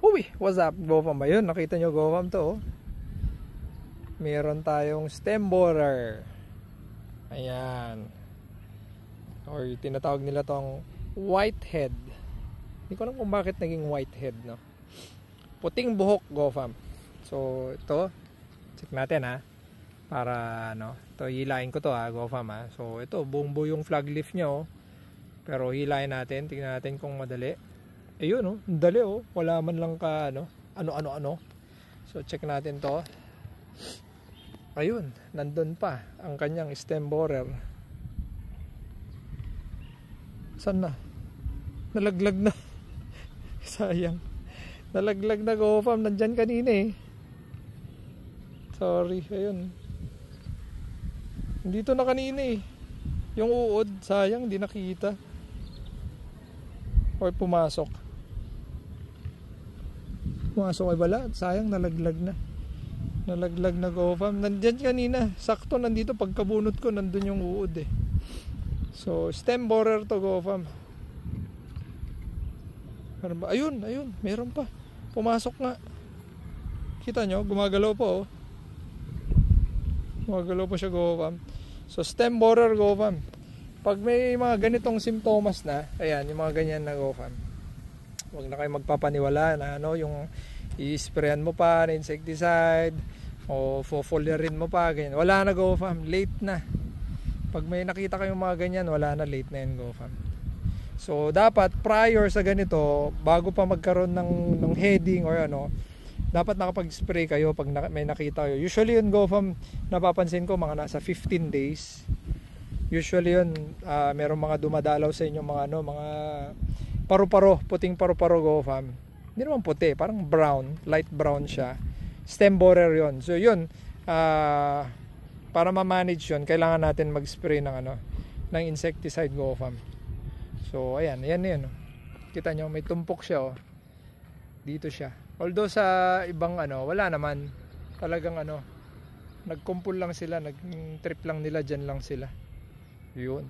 Uy, what's up, GoFam? Ayun, nakita nyo GoFam to, oh. Meron tayong stem borer. Ayan. Or tinatawag nila tong whitehead. Hindi ko alam kung bakit naging whitehead, no? Puting buhok, GoFam. So, ito, check natin, ha. Para, ano, ito, hilain ko to, ha, GoFam, ha. So, ito, buong buo yung flag leaf nya, oh. Pero hilain natin, tingnan natin kung madali. Ayun, oh, dali, oh. Wala man lang ka, ano. So, check natin to. Ayun, nandun pa ang kanyang stem borer. Saan na? Nalaglag na. Sayang. Nalaglag na, GoFam. Nandyan kanina, eh. Sorry, ayun. Dito na kanina, eh. Yung uod, sayang, hindi nakita. Or pumasok. Pumasok ay wala. Sayang, nalaglag na. Nalaglag na, GoFam. Nandyan kanina. Sakto, nandito. Pagkabunot ko, nandun yung uod, eh. So, stem borer to, GoFam. Ayun. Meron pa. Pumasok nga. Kita nyo? Gumagalaw po, oh. Gumagalaw po siya, GoFam. So, stem borer, GoFam. Pag may mga ganitong simptomas na, ayan, yung mga ganyan na, GoFam. Huwag na kayo magpapaniwala na, ano, yung i-sprayan mo pa na insecticide o foliarin mo pa, ganyan. Wala na, GoFam. Late na. Pag may nakita kayong mga ganyan, wala na, late na yun, GoFam. So, dapat prior sa ganito, bago pa magkaroon ng heading or ano, dapat nakapag-spray kayo pag may nakita kayo. Usually yun, GoFam, napapansin ko mga nasa 15 days. Usually yun, merong mga dumadalaw sa inyo mga mga paru-paro, puting paru-paro, GoFam. Hindi naman puti, parang brown, light brown siya. Stem borer yun. So yun, para ma-manage yun, kailangan natin mag-spray ng insecticide, GoFam. So ayan. Kita nyo, may tumpok siya, oh. Dito siya. Although sa ibang wala naman. Talagang nagkumpul lang sila, nag-trip lang nila, dyan lang sila. Yun.